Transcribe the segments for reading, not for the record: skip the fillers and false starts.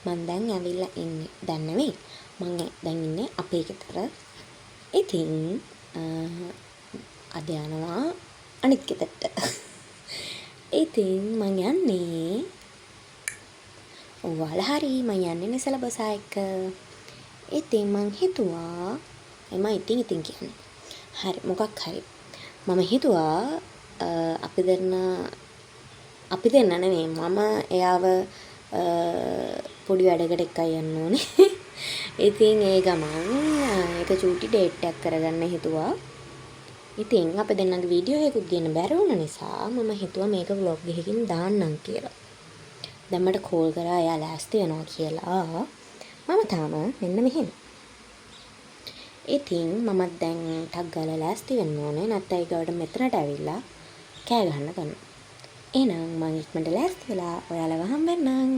මම දැන් ඇවිල්ලා ඉන්නේ. දැන් නෙවෙයි. මම දැන් ඉන්නේ අපේ ගෙදර. ඉතින් අද යනවා අනිත් ගෙදරට. ඉතින් මම යන්නේ ඔයාලා හරි මම යන්නේ නිසල බසා එක්ක. ඉතින් මං හිතුවා එම ඉතින් කියන්නේ. හරි මොකක් හරි. මම හිතුවා අපි දෙන්න නෙවෙයි මම එයාව පොඩි වැඩකට එක්කයි යන්න ඕනේ. ඉතින් ඒ ගමන් එක චූටි ඩේට් එකක් කරගන්න හිතුවා. ඉතින් අපි දෙන්නගේ වීඩියෝ එකකුත් ගන්න බැරි වුණ නිසා මම හිතුවා මේක vlog එකකින් දාන්නම් කියලා. දැන් මට කෝල් කරා එයා ලෑස්ති වෙනවා කියලා. මම තාම මෙන්න මෙහෙම. ඉතින් මමත් දැන් ටක් ගාලා ලෑස්ති වෙන්න ඕනේ. නැත්නම් ඒ ගාවට මෙතනට ඇවිල්ලා කෑ ගහන්න ගන්නවා. එහෙනම් මම ඉක්මනට ලෑස්ති වෙලා ඔයාලව හම්බෙන්නම්.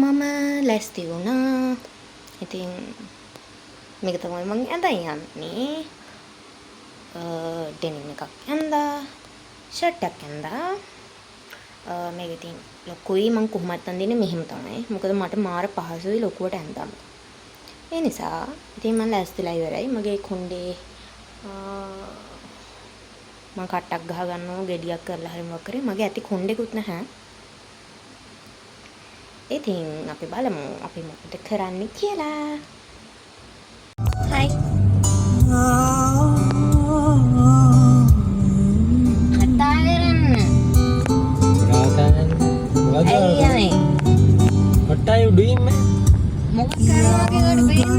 මම ලෑස්ති වුණා. ඉතින් මේක තමයි මම ඇඳන් යන්නේ. ඩෙනිම් එකක් ඇඳා, ෂර්ට් එකක් ඇඳා. මේක ඉතින් ලොකුයි මම කොහොමත් අඳින්නේ මෙහෙම තමයි. මොකද මට මාර පහසුයි ලොකුවට ඇඳාම. ඒ නිසා ඉතින් මම ලෑස්තිලා ඉවරයි. මගේ කොණ්ඩේ මම කට්ටක් ගහ ගන්නවා ගෙඩියක් කරලා හරි මොකක් කරේ. මගේ ඇති කොණ්ඩේකුත් නැහැ. ඉතින් අපි බලමු අපි මොකද කරන්නේ කියලා. හයි. කතා කරන්න. Hey, what are you doing, man? මොකක් කරනවා කියලාද වෙන්නේ?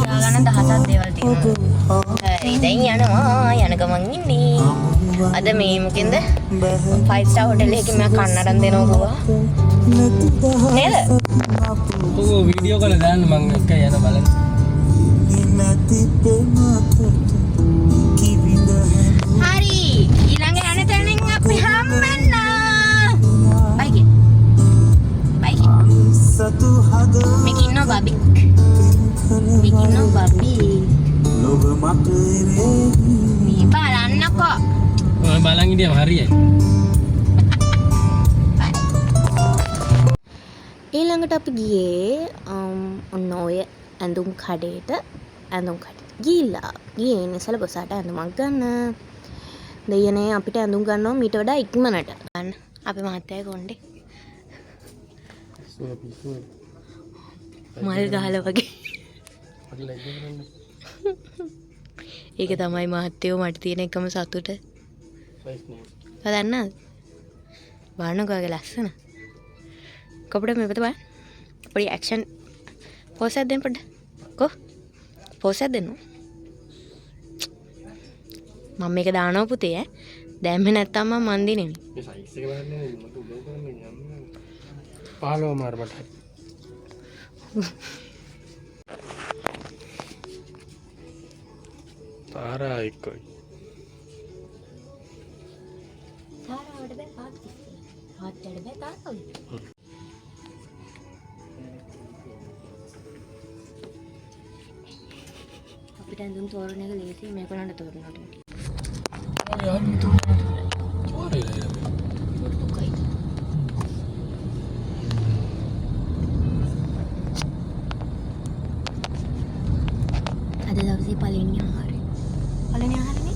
යාගන දහසක් දේවල් තියෙනවා. හරි දැන් යනවා යන ගමන් ඉන්නේ. අද මේ මොකෙන්ද? 5 star hotel එකකින් මම කන්නඩන් දෙනවා ගුවා. නේද? ඔව් වීඩියෝ කරලා දාන්න මම එක යන බලන්න. හරි ඊළඟ යන තැනින් අපි හම්බෙන්න. බයි. මේක ඉන්නවා බබි. මේ බලන්නකෝ. ඔය බලන් ඉඳියම හරියයි. ඊළඟට අපි ගියේ ඔන්න ඔය ඇඳුම් කඩේට ගිහිල්ලා ගියේ නිසල බසාට ඇඳුමක් ගන්න. දෙයනේ අපිට ඇඳුම් ගන්නවා මීට වඩා ඉක්මනට. ගන්න අපි මහත්තයයි කොණ්ඩේ. මල් ගහලා වගේ. ඒක තමයි මහත්තයෝ මට තියෙන එකම සතුට. බලන්නද? බලන්නකෝගේ ලස්සන. කපඩ මේ පොත බලන්න. පොඩි ඇක්ෂන් පෝස් එකක් දෙන්න පොඩ්ඩ. කො? පෝස් එකක් දෙන්න. මම මේක දානවා පුතේ ඈ. දැම්මේ නැත්තම් මම මන්දි නෙමෙයි. මේ සයිස් එක බලන්නේ මට උදව් කරන්න යන්න. 15 මාර මට. තාරා එක්කයි. තාරාවට බෑ පාත්ති. පාත්තට බෑ තාරාවට. අපිට ඇඳුම් තෝරන එක ලේසි මේගොල්ලන්ට තෝරනවට. ඔය යාළුවෝ තෝරන්නේ. තෝරලා අද දවසේ පළවෙනි ආහාරය. පළවෙනි ආහාරනේ?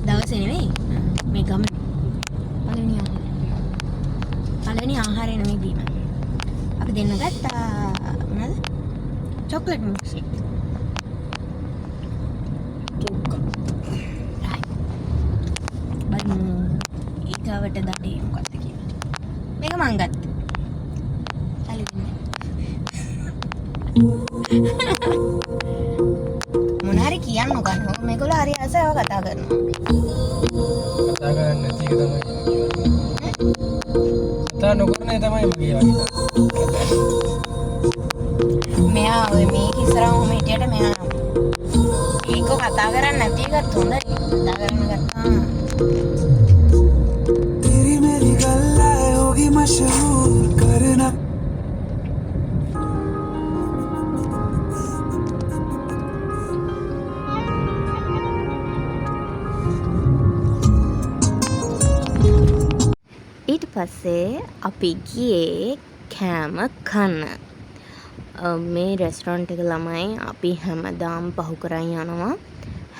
දවසේ නෙවෙයි. මේ ගමනේ. පළවෙනි ආහාරය. පළවෙනි ආහාරය නෙමෙයි බීම. අපි දෙන්න ගත්තා මොනවද? චොක්ලට් මිල්ක්ෂේක්. බලමු ඊගාවට දඩේ මොකක්ද කියලා. මේක මං ගත්තා. සල්ලි දෙන්න. මොනාරි කියන්නකෝ කන්නේ. මේගොල්ලෝ හරි ආසාව කතා කරනවා. කතා කරන්නේ නැති එක තමයි කියන්නේ. කතා නොකරන්නේ තමයි මගේ වගේ. මෙයා ඔය මේක ඉස්සරහම හිටියට මෙයා ඒක කතා කරන්නේ නැති එකත් හොඳයි. කතා කරන්න ගත්තා. तेरी मेरी गल्ला होगी मशहूर करना පස්සේ අපි ගියේ කෑම කන්න. මේ රෙස්ටොරන්ට් එක ළමයි අපි හැමදාම පහු කරන් යනවා.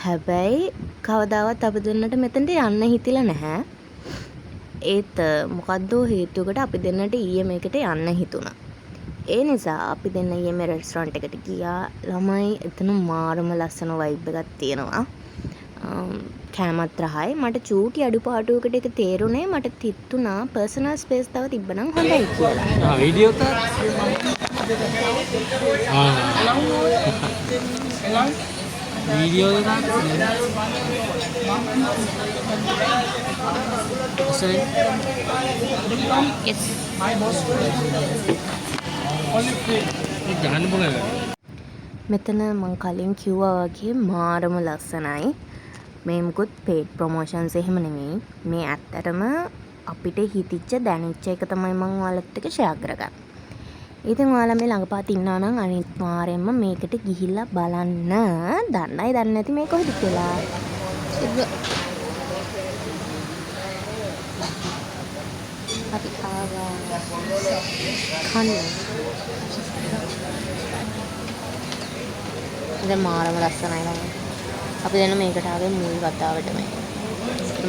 හැබැයි කවදාවත් අපි දෙන්නට මෙතනට යන්න හිතිලා නැහැ. ඒත් මොකද්ද හේතුවකට අපි දෙන්නට ඊයේ මේකට යන්න හිතුණා. ඒ නිසා අපි දෙන්න ඊයේ මේ රෙස්ටොරන්ට් එකට ගියා. ළමයි එතන මාරම ලස්සන වයිබ් එකක් තියෙනවා. කෑමත් රහයි. මට චූටි අඩුපාඩුවකට ඒක තේරුනේ. මට තිත්තුණා පර්සනල් ස්පේස් තව තිබ්බනම් හොඳයි කියලා. වීඩියෝ තා වීඩියෝ තා yes ගහන්න පුළුවන්. මෙතන මං කලින් කිව්වා වගේ මාරම ලස්සනයි. මේ මුකුත් paid promotions එහෙම නෙමෙයි. මේ ඇත්තටම අපිට හිතිච්ච දැනෙච්ච එක තමයි මං ඔයාලත් එක්ක share කරගන්නේ. ඉතින් ඔයාලා මේ ළඟපාත ඉන්නවා නම් අනිවාර්යෙන්ම මේකට ගිහිල්ලා බලන්න. දන්නයි දන්නේ නැති මේ කොහෙද කියලා. අපි ආවා කන්න. දැන් මාරම ලස්සනයි නේද? අපි දැන් මේකට ආවේ මුල් වතාවටමයි.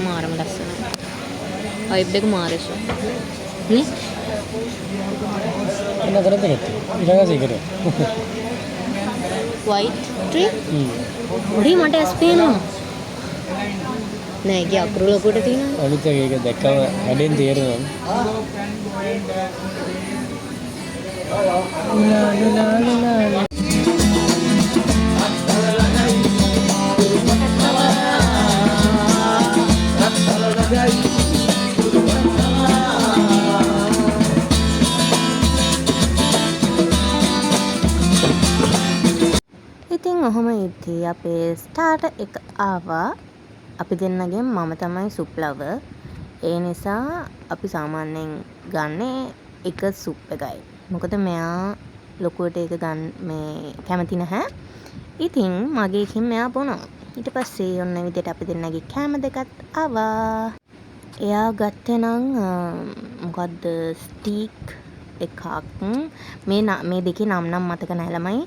මාරම ලස්සනයි. වයිබ් එක මාරෂෝ. නේ? என்ன தரத்துக்கு இலங்கை சீக்கிரம் white tree උඩි මට ඇස් පේනවා නෑ ගිය අකුරු ලොකුට තියෙනවා අනිත් එක දැක්කම හැඩෙන් තේරෙනවා ඉතින් ඔහොම ඉතින් අපේ ස්ටාර්ටර් එක ආවා. අපි දෙන්නගෙන් මම තමයි සුප් ලවර්. ඒ නිසා අපි සාමාන්‍යයෙන් ගන්නේ එක සුප් එකයි. මොකද මෙයා ලොකුවට ඒක ගන්න මේ කැමති නැහැ. ඉතින් මගේ එකෙන් මෙයා බොනවා. ඊට පස්සේ ඔන්න විදිහට අපි දෙන්නගේ කෑම දෙකත් ආවා. එයා ගත්තේ නම් මොකද්ද ස්ටීක් එකක්. මේ දෙකේ නම් මතක නැහැ ළමයි.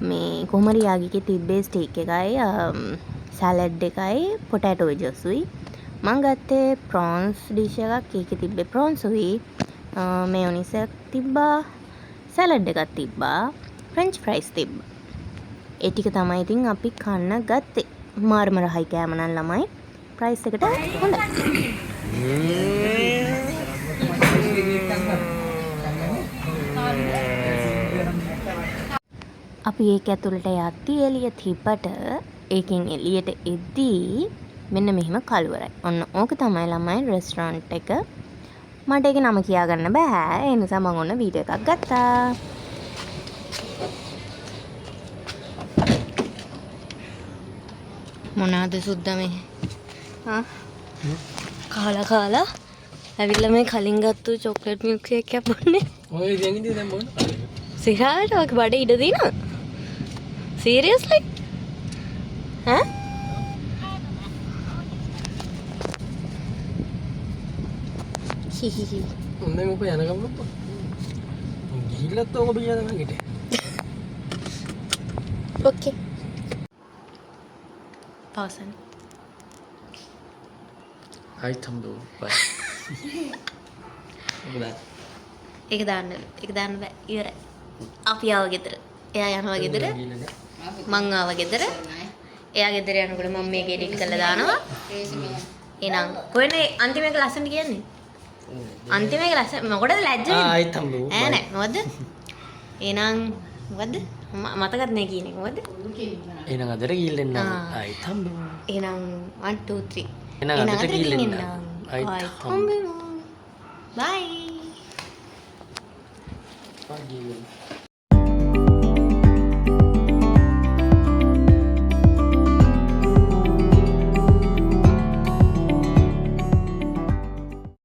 මේ කොහොම හරි යාගිකේ තිබ්බේ ස්ටීක් එකයි සලාඩ් එකයි පොටැටෝ වෙජස්ුයි. මං ගත්තේ ප්‍රෝන්ස් ඩිෂ් එකක්. ඒකේ තිබ්බේ ප්‍රෝන්ස් උයි මේයොනිස් එකක් තිබ්බා සලාඩ් එකක් තිබ්බා ෆ්‍රෙන්ච් ෆ්‍රයිස් තිබ්බා. ඒ ටික තමයි ඉතින් අපි කන්න ගත්තේ. මාරම රහයි කෑම නම් ළමයි. ප්‍රයිස් එකට හොඳයි. අපි ඒක ඇතුළට යද්දී එළිය තිබ්බට ඒකෙන් එළියට එද්දී මෙන්න මෙහෙම කළුවරයි. ඔන්න ඕක තමයි ළමයි රෙස්ටොරන්ට් එක. මට ඒක නම කියාගන්න බෑ. ඒ නිසා මම ඔන්න වීඩියෝ එකක් ගත්තා. මොනවාද සුද්දා මේ? කාලා ඇවිල්ලා මේ කලින් ගත්තු චොක්ලට් මිල්ක් ෂේක් එකක් බොන්නේ. ඔය ඉතින් ඉතින් දැන් බොන්න. සිරාට ඔක බඩ ඉඩ දිනවා. සීරියස්ලි? ඈ? හිහිහි. දැන් ඔබ යන ගමන ගිහිල්ලත් ඔබ බියද නැගිට. ඕකේ. පවසන්න. හයි තම්බෝ. බයි. ඔබ ඒක දාන්න බෑ. ඉවරයි. අපි ආව ගෙදර. එයා යනවා ගෙදර. මං ආව ගෙදර. එයා ගෙදර යනකොට මම මේක එඩිට් කරලා දානවා. එහෙනම් කොහෙනේ අන්තිම එක ලස්සනට කියන්නේ? අන්තිම එක ලස්සන මොකටද ලැජ්ජ වෙන්නේ? හයි තම්බෝ. ඈ නෑ මොකද්ද? එහෙනම් මොකද්ද? මතකත් නෑ කියන්නේ මොකද්ද? එහෙනම් අදට ගිහින් එන්න. හයි තම්බෝ. එහෙනම් 1 2 3. එහෙනම් අදට ගිහින් එන්න. හයි තම්බෝ. බයි. Pagi.